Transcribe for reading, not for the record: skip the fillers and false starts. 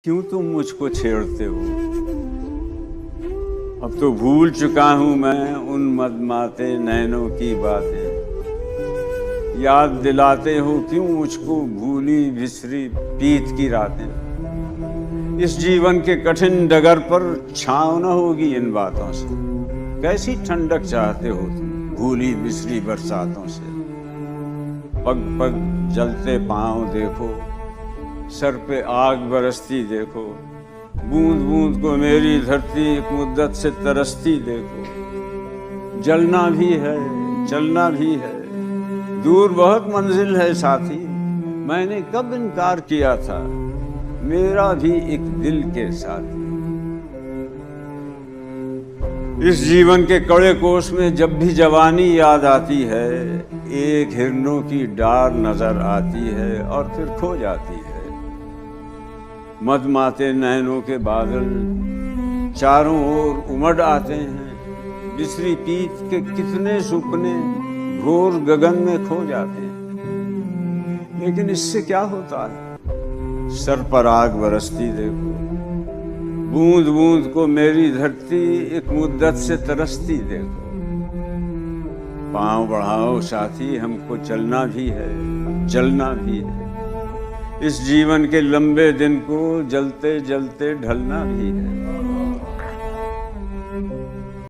क्यों तुम मुझको छेड़ते हो? अब तो भूल चुका हूं मैं उन मदमाते नैनों की बातें। याद दिलाते हो क्यों मुझको भूली बिसरी बीत की रातें। इस जीवन के कठिन डगर पर छाँव न होगी इन बातों से। कैसी ठंडक चाहते हो तुम भूली बिसरी बरसातों से। पग पग जलते पांव देखो, सर पे आग बरसती देखो। बूंद बूंद को मेरी धरती एक मुद्दत से तरसती देखो। जलना भी है, चलना भी है, दूर बहुत मंजिल है साथी। मैंने कब इनकार किया था, मेरा भी एक दिल के साथी। इस जीवन के कड़े कोस में जब भी जवानी याद आती है, एक हिरनों की डार नजर आती है और फिर खो जाती है। मदमाते नैनों के बादल चारों ओर उमड़ आते हैं। बिसरी पीत के कितने सुपने घोर गगन में खो जाते हैं। लेकिन इससे क्या होता है, सर पर आग बरसती देखो। बूंद बूंद को मेरी धरती एक मुद्दत से तरसती देखो। पांव बढ़ाओ साथी, हमको चलना भी है, जलना भी है। इस जीवन के लंबे दिन को जलते जलते ढलना भी है।